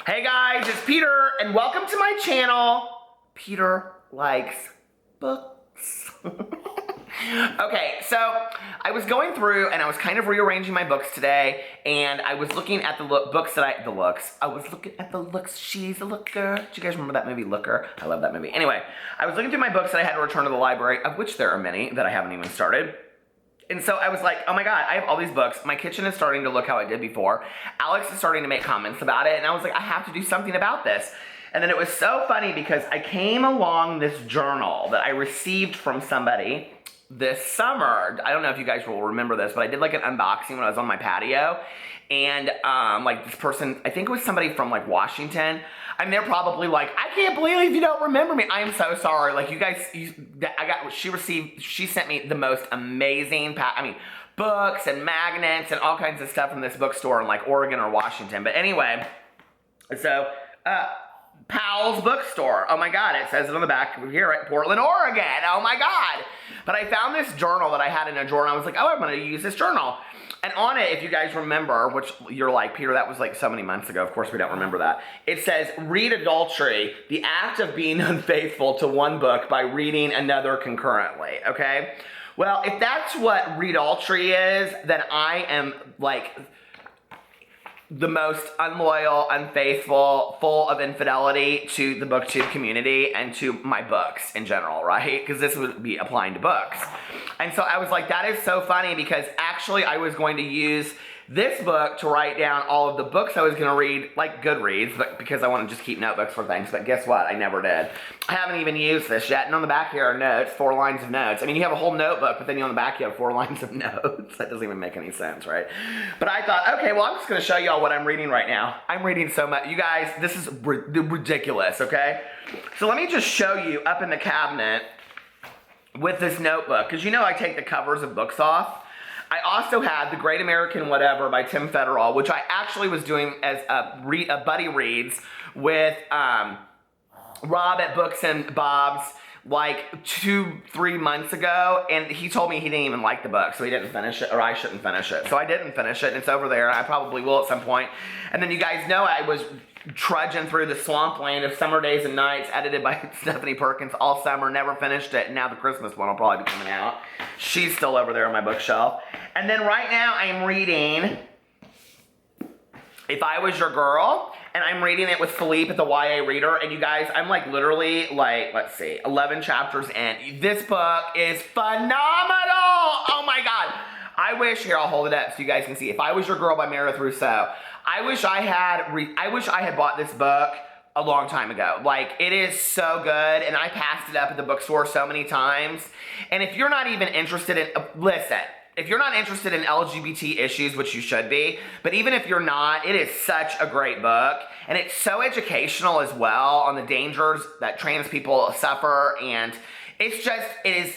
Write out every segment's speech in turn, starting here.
Hey guys, it's Peter, and welcome to my channel, Peter Likes Books. Okay, so I was going through and I was kind of rearranging my books today, and I was looking at the books that I was looking at the looks. She's a looker. Do you guys remember that movie, Looker? I love that movie. Anyway, I was looking through my books that I had to return to the library, of which there are many that I haven't even started. And so I was like, oh my God, I have all these books. My kitchen is starting to look how it did before. Alex is starting to make comments about it. And I was like, I have to do something about this. And then it was so funny because I came along this journal that I received from somebody this summer. I don't know if you guys will remember this, but I did like an unboxing when I was on my patio. And like this person, I think it was somebody from like Washington. And they're probably like, I can't believe you don't remember me. I am so sorry. Like you guys, she sent me the most amazing, books and magnets and all kinds of stuff from this bookstore in like Oregon or Washington. But anyway, so, Powell's Bookstore. Oh my God, it says it on the back here at Portland, Oregon. Oh my God. But I found this journal that I had in a drawer and I was like, oh, I'm going to use this journal. And on it, if you guys remember, which you're like, Peter, that was like so many months ago. Of course, we don't remember that. It says, Readadultry, the act of being unfaithful to one book by reading another concurrently, okay? Well, if that's what Readadultry is, then I am like the most unloyal, unfaithful, full of infidelity to the booktube community and to my books in general, right? Because this would be applying to books. And so I was like, that is so funny because actually I was going to use this book to write down all of the books I was going to read, like Goodreads, but because I want to just keep notebooks for things. But guess what? I never did. I haven't even used this yet. And on the back here are notes, 4 lines of notes. I mean, you have a whole notebook, but then on the back you have 4 lines of notes. That doesn't even make any sense, right? But I thought, okay, well, I'm just going to show y'all what I'm reading right now. I'm reading so much. You guys, this is ridiculous, okay? So let me just show you up in the cabinet with this notebook, because you know I take the covers of books off. I also had The Great American Whatever by Tim Federal, which I actually was doing as a buddy reads with Rob at Books and Bob's like 2-3 months ago, and he told me he didn't even like the book, so he didn't finish it, or I shouldn't finish it. So I didn't finish it, and it's over there, and I probably will at some point. And then you guys know I was trudging through the swampland of Summer Days and Nights, edited by Stephanie Perkins all summer, never finished it, and now the Christmas one will probably be coming out. She's still over there on my bookshelf. And then right now I am reading If I Was Your Girl, and I'm reading it with Philippe at the YA Reader, and you guys, I'm like literally like, let's see, 11 chapters in. This book is phenomenal! Oh my God. I wish, here I'll hold it up so you guys can see. If I Was Your Girl by Meredith Rousseau. I wish I had bought this book a long time ago. Like, it is so good, and I passed it up at the bookstore so many times. And if you're not even interested in, listen, if you're not interested in LGBT issues, which you should be, but even if you're not, it is such a great book. And it's so educational as well on the dangers that trans people suffer. And it's just, it is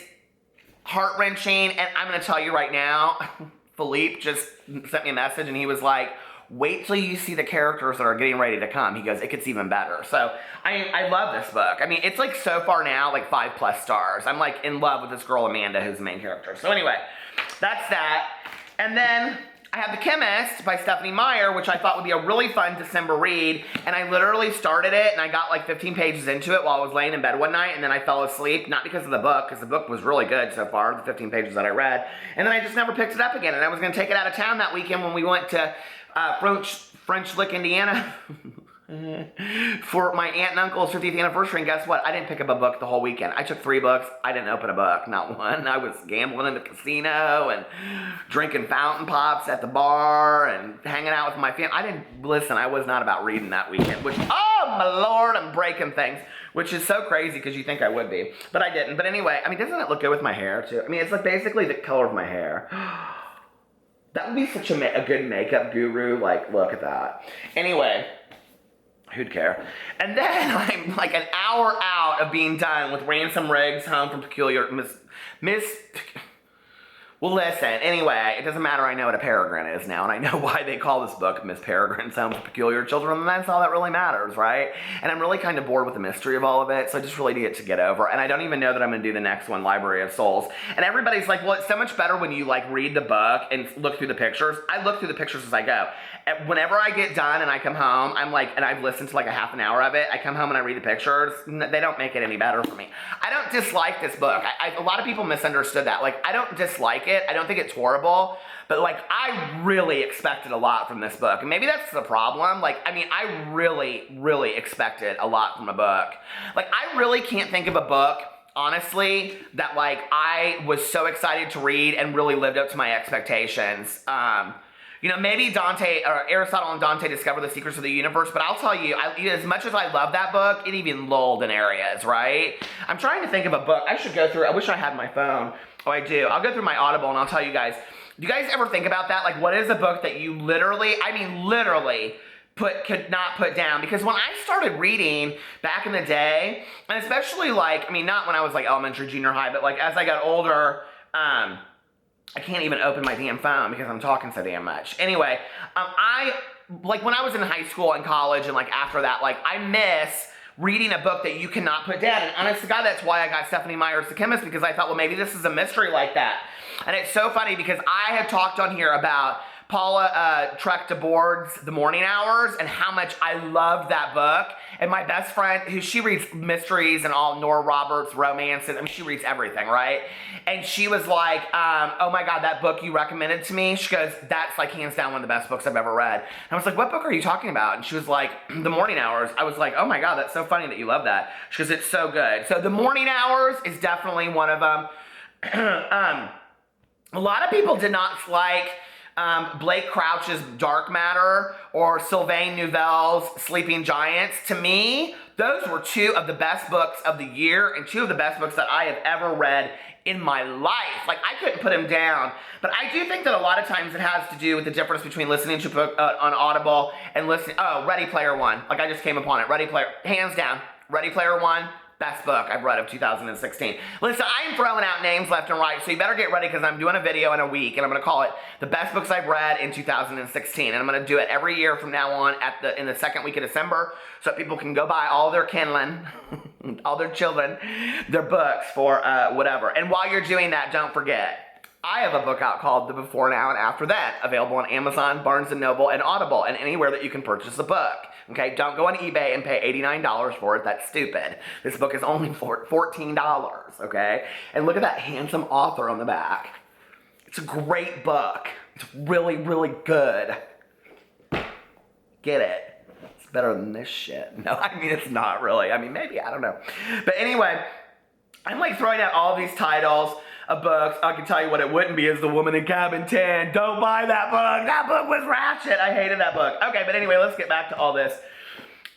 heart-wrenching. And I'm going to tell you right now, Philippe just sent me a message and he was like, wait till you see the characters that are getting ready to come. He goes, it gets even better. So I love this book. I mean, it's like so far now, like 5+ stars. I'm like in love with this girl, Amanda, who's the main character. So anyway, that's that. And then I have The Chemist by Stephanie Meyer, which I thought would be a really fun December read. And I literally started it and I got like 15 pages into it while I was laying in bed one night, and then I fell asleep, not because of the book, because the book was really good so far, the 15 pages that I read. And then I just never picked it up again. And I was going to take it out of town that weekend when we went to French Lick, Indiana for my aunt and uncle's 50th anniversary, and guess what? I didn't pick up a book the whole weekend. I took 3 books. I didn't open a book, not one. I was gambling in the casino and drinking fountain pops at the bar and hanging out with my family. I was not about reading that weekend, which, oh my Lord, I'm breaking things, which is so crazy because you think I would be, but I didn't. But anyway, I mean, doesn't it look good with my hair too? I mean, it's like basically the color of my hair. That would be such a good makeup guru, like, look at that. Anyway, who'd care? And then I'm like an hour out of being done with Ransom Riggs Home from Peculiar Well, listen, anyway, it doesn't matter. I know what a peregrine is now, and I know why they call this book Miss Peregrine's Home for Peculiar Children, and that's all that really matters, right? And I'm really kind of bored with the mystery of all of it, so I just really need it to get over. And I don't even know that I'm going to do the next one, Library of Souls. And everybody's like, well, it's so much better when you, like, read the book and look through the pictures. I look through the pictures as I go. And whenever I get done and I come home, I'm like, and I've listened to like a half an hour of it, I come home and I read the pictures. They don't make it any better for me. I don't dislike this book. A lot of people misunderstood that. Like, I don't dislike it. I don't think it's horrible, but like, I really expected a lot from this book. And maybe that's the problem. Like, I mean, I really expected a lot from a book. Like, I really can't think of a book, honestly, that like I was so excited to read and really lived up to my expectations. You know, maybe Dante, or Aristotle and Dante discover the secrets of the universe, but I'll tell you, as much as I love that book, it even lulled in areas, right? I'm trying to think of a book. I should go through, I wish I had my phone. Oh, I do. I'll go through my Audible and I'll tell you guys. Do you guys ever think about that? Like, what is a book that you literally, I mean, literally, could not put down? Because when I started reading back in the day, and especially like, I mean, not when I was like elementary, junior high, but like as I got older, I can't even open my damn phone because I'm talking so damn much. Anyway, like when I was in high school and college and like after that, like I miss reading a book that you cannot put down. And honest to God, that's why I got Stephanie Meyer's The Chemist, because I thought, well, maybe this is a mystery like that. And it's so funny because I had talked on here about Paula Trek DeBoard's The Morning Hours and how much I loved that book. And my best friend, who she reads mysteries and all Nora Roberts romances, I mean, she reads everything, right? And she was like, oh my God, that book you recommended to me, she goes, that's like hands down one of the best books I've ever read. And I was like, what book are you talking about? And she was like, The Morning Hours. I was like, oh my God, that's so funny that you love that. She goes, it's so good. So The Morning Hours is definitely one of them. A lot of people did not like Blake Crouch's Dark Matter or Sylvain Neuvel's Sleeping Giants. To me, those were two of the best books of the year and two of the best books that I have ever read in my life. Like, I couldn't put them down. But I do think that a lot of times it has to do with the difference between listening to a book on Audible and listening. Oh, Ready Player One. Like, I just came upon it. Hands down, Ready Player One. Best book I've read of 2016. Listen, I am throwing out names left and right, so you better get ready because I'm doing a video in a week, and I'm going to call it The Best Books I've Read in 2016. And I'm going to do it every year from now on in the second week of December, so people can go buy all their kindling, all their children, their books for whatever. And while you're doing that, don't forget, I have a book out called The Before, Now, and After That, available on Amazon, Barnes & Noble, and Audible, and anywhere that you can purchase a book. Okay, don't go on eBay and pay $89 for it. That's stupid. This book is only $14, okay? And look at that handsome author on the back. It's a great book. It's really, really good. Get it? It's better than this shit. No, I mean, it's not really. I mean, maybe, I don't know. But anyway, I'm like throwing out all these titles of books. I can tell you what it wouldn't be is The Woman in Cabin 10. Don't buy that book. That book was ratchet. I hated that book. Okay, but anyway, let's get back to all this.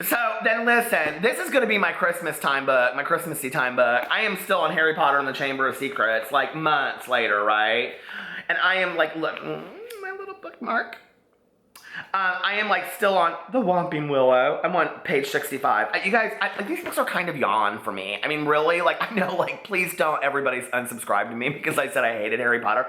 So then listen, this is going to be my Christmas time book, my Christmassy time book. I am still on Harry Potter and the Chamber of Secrets, like months later, right? And I am like, look, my little bookmark. I am like still on The Whomping Willow. I'm on page 65. You guys, these books are kind of yawn for me. I mean, really, like, I know, like, please don't everybody's unsubscribe to me because I said I hated Harry Potter.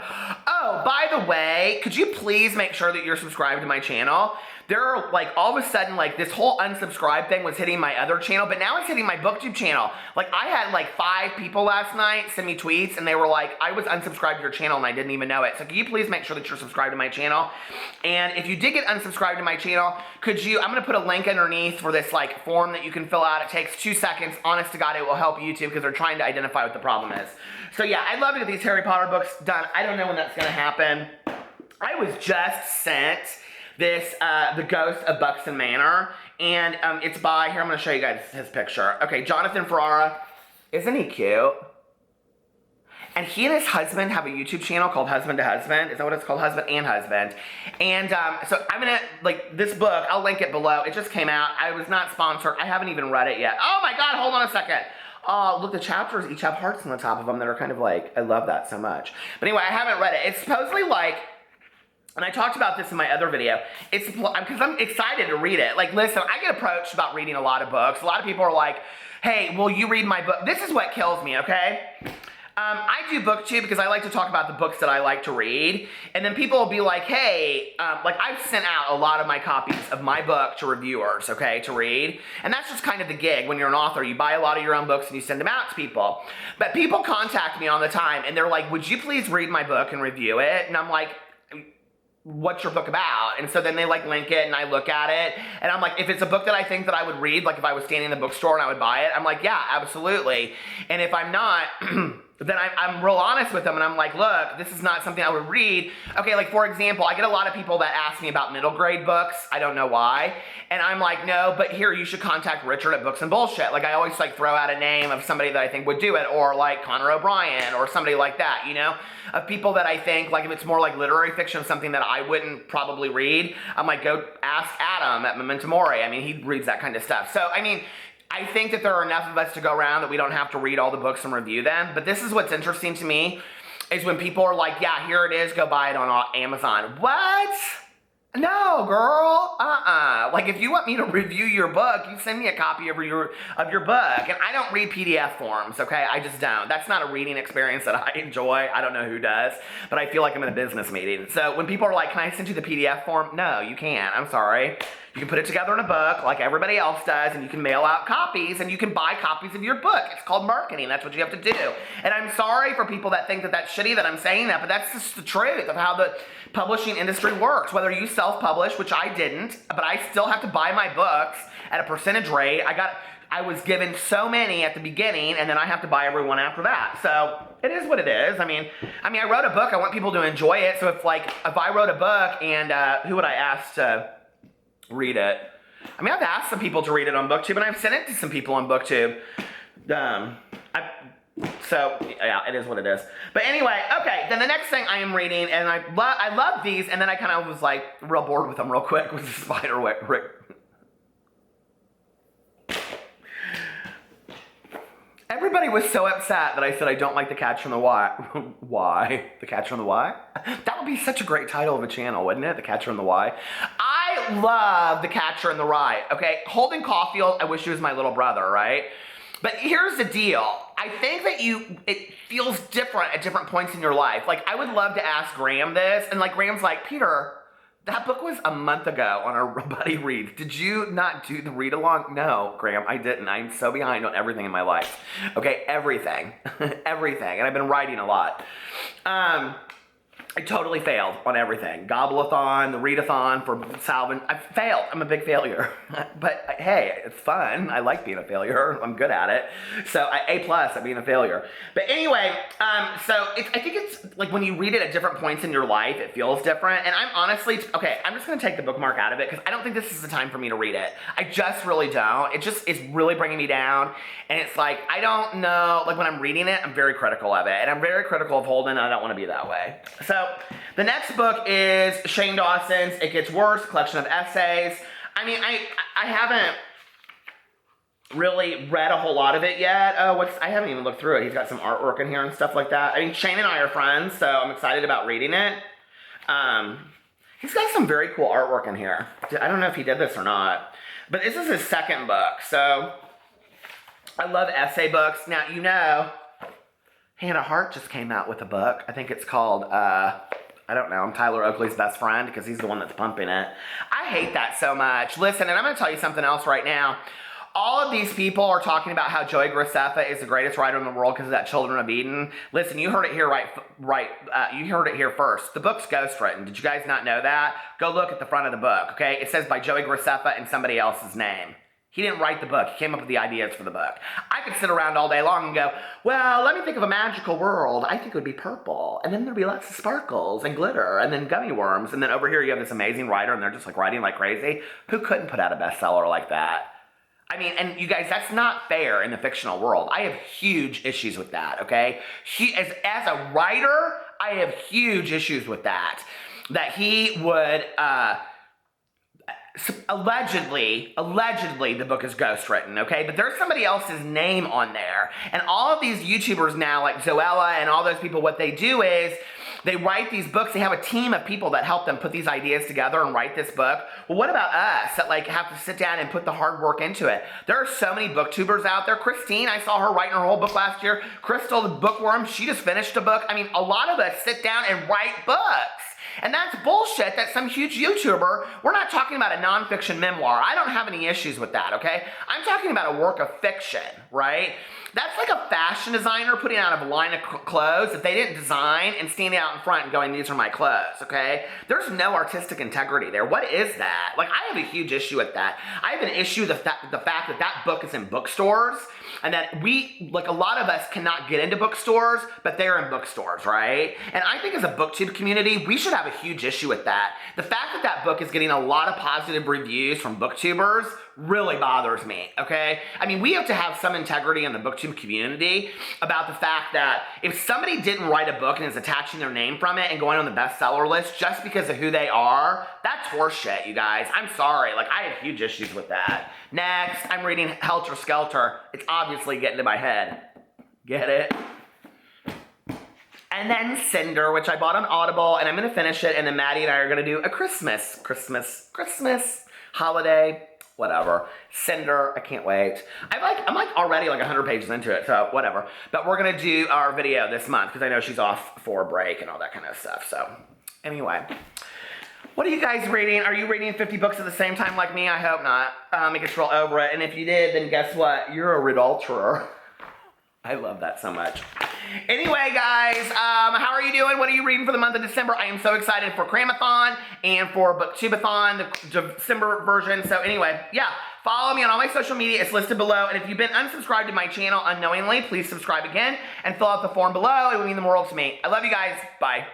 Oh, by the way, could you please make sure that you're subscribed to my channel? There are, like, all of a sudden, like, this whole unsubscribe thing was hitting my other channel, but now it's hitting my BookTube channel. Like, I had, like, 5 people last night send me tweets, and they were like, I was unsubscribed to your channel, and I didn't even know it. So can you please make sure that you're subscribed to my channel? And if you did get unsubscribed to my channel, could you, I'm going to put a link underneath for this, like, form that you can fill out. It takes 2 seconds. Honest to God, it will help YouTube because they're trying to identify what the problem is. So, yeah, I'd love to get these Harry Potter books done. I don't know when that's going to happen. I was just sent this, The Ghost of Buxton Manor, and it's by, here, I'm going to show you guys his picture. Okay, Jonathan Ferrara. Isn't he cute? And he and his husband have a YouTube channel called Husband to Husband. Is that what it's called? Husband and Husband. And so I'm going to, like, this book, I'll link it below. It just came out. I was not sponsored. I haven't even read it yet. Oh my God, hold on a second. Oh, look, the chapters each have hearts on the top of them that are kind of like, I love that so much. But anyway, I haven't read it. It's supposedly like, and I talked about this in my other video, it's because I'm excited to read it. Like, listen, I get approached about reading a lot of books. A lot of people are like, hey, will you read my book? This is what kills me, okay? I do BookTube because I like to talk about the books that I like to read, and then people will be like, hey, like I've sent out a lot of my copies of my book to reviewers, okay, to read, and that's just kind of the gig. When you're an author, you buy a lot of your own books and you send them out to people. But people contact me all the time, and they're like, would you please read my book and review it? And I'm like, what's your book about? And so then they like link it and I look at it and I'm like, if it's a book that I think that I would read, like if I was standing in the bookstore and I would buy it, I'm like, yeah, absolutely. And if I'm not, then I'm real honest with them and I'm like, look, this is not something I would read. Okay, like for example, I get a lot of people that ask me about middle grade books. I don't know why. And I'm like, no, but here, you should contact Richard at Books and Bullshit. Like I always like throw out a name of somebody that I think would do it, or like Connor O'Brien or somebody like that, you know, of people that I think, like if it's more like literary fiction, something that I wouldn't probably read, I'm like, go ask Adam at Memento Mori. I mean, he reads that kind of stuff. So, I mean, I think that there are enough of us to go around that we don't have to read all the books and review them. But this is what's interesting to me, is when people are like, yeah, here it is, go buy it on Amazon. What? No, girl. Like if you want me to review your book, you send me a copy of your book. And I don't read PDF forms, okay? I just don't. That's not a reading experience that I enjoy. I don't know who does, but I feel like I'm in a business meeting. So when people are like, can I send you the PDF form? No, you can't. I'm sorry. You can put it together in a book like everybody else does, and you can mail out copies, and you can buy copies of your book. It's called marketing. That's what you have to do. And I'm sorry for people that think that that's shitty that I'm saying that, but that's just the truth of how the publishing industry works. Whether you self-publish, which I didn't, but I still have to buy my books at a percentage rate. I was given so many at the beginning, and then I have to buy every one after that. So it is what it is. I mean, I wrote a book. I want people to enjoy it. So if I wrote a book, and who would I ask to read it? I mean, I've asked some people to read it on BookTube, and I've sent it to some people on BookTube. So, yeah, it is what it is. But anyway, okay, then the next thing I am reading, and I love these, and then I kind of was like real bored with them real quick, was the Spiderwick. Everybody was so upset that I said I don't like The Catcher in the Rye. Why? The Catcher in the Rye? That would be such a great title of a channel, wouldn't it? The Catcher in the Rye. I love The Catcher in the Rye. Okay, Holden Caulfield, I wish he was my little brother, right? But here's the deal. I think that it feels different at different points in your life. Like, I would love to ask Graham this, and like Graham's like, Peter, that book was a month ago on our buddy read. Did you not do the read along? No, Graham, I didn't. I'm so behind on everything in my life. Okay, everything. Everything. And I've been writing a lot. I totally failed on everything. Gobble-a-thon, the readathon for Salvin. I failed. I'm a big failure. But hey, it's fun. I like being a failure. I'm good at it. So A+ at being a failure. But anyway, so I think it's like when you read it at different points in your life, it feels different. And I'm honestly, okay, I'm just going to take the bookmark out of it because I don't think this is the time for me to read it. I just really don't. It's really bringing me down. And it's like, I don't know, like when I'm reading it, I'm very critical of it. And I'm very critical of Holden, and I don't want to be that way. So the next book is Shane Dawson's It Gets Worse, collection of essays. I mean, I haven't really read a whole lot of it yet. I haven't even looked through it. He's got some artwork in here and stuff like that. I mean, Shane and I are friends, so I'm excited about reading it. He's got some very cool artwork in here. I don't know if he did this or not, but this is his second book, so I love essay books. Now, you know, Hannah Hart just came out with a book. I think it's called, I don't know, I'm Tyler Oakley's best friend because he's the one that's pumping it. I hate that so much. Listen, and I'm going to tell you something else right now. All of these people are talking about how Joey Graceffa is the greatest writer in the world because of that Children of Eden. Listen, you heard it here you heard it here first. The book's ghostwritten. Did you guys not know that? Go look at the front of the book, okay? It says by Joey Graceffa and somebody else's name. He didn't write the book. He came up with the ideas for the book. I could sit around all day long and go, well, let me think of a magical world. I think it would be purple. And then there'd be lots of sparkles and glitter and then gummy worms. And then over here you have this amazing writer and they're just like writing like crazy. Who couldn't put out a bestseller like that? I mean, and you guys, that's not fair in the fictional world. I have huge issues with that, okay? As a writer, I have huge issues with that. That he would, allegedly, the book is ghostwritten, okay? But there's somebody else's name on there. And all of these YouTubers now, like Zoella and all those people, what they do is They write these books. They have a team of people that help them put these ideas together and write this book. Well, what about us that like have to sit down and put the hard work into it? There are so many booktubers out there. Christine, I saw her writing her whole book last year. Crystal, the bookworm, she just finished a book. I mean, a lot of us sit down and write books. And that's bullshit that some huge YouTuber, we're not talking about a nonfiction memoir. I don't have any issues with that, okay? I'm talking about a work of fiction, right? That's like a fashion designer putting out a line of clothes that they didn't design and standing out in front and going, these are my clothes, okay? There's no artistic integrity there. What is that? Like, I have a huge issue with that. I have an issue with the fact that that book is in bookstores and that we, like a lot of us cannot get into bookstores, but they're in bookstores, right? And I think as a booktube community, we should have a huge issue with that. The fact that that book is getting a lot of positive reviews from booktubers really bothers me, okay? I mean, we have to have some integrity in the booktube community about the fact that if somebody didn't write a book and is attaching their name from it and going on the bestseller list just because of who they are, that's horseshit, you guys. I'm sorry. Like, I have huge issues with that. Next, I'm reading Helter Skelter. It's obviously getting to my head. Get it? And then Cinder, which I bought on Audible, and I'm going to finish it, and then Maddie and I are going to do a Christmas holiday, whatever. Cinder, I can't wait. I'm like already like 100 pages into it, so whatever. But we're going to do our video this month, because I know she's off for a break and all that kind of stuff. So anyway, what are you guys reading? Are you reading 50 books at the same time like me? I hope not. I can scroll over it, and if you did, then guess what? You're a Readadultrer. I love that so much. Anyway, guys, how are you doing? What are you reading for the month of December? I am so excited for Cramathon and for Booktubeathon, the December version. So anyway, yeah, follow me on all my social media. It's listed below. And if you've been unsubscribed to my channel unknowingly, please subscribe again and fill out the form below. It would mean the world to me. I love you guys. Bye.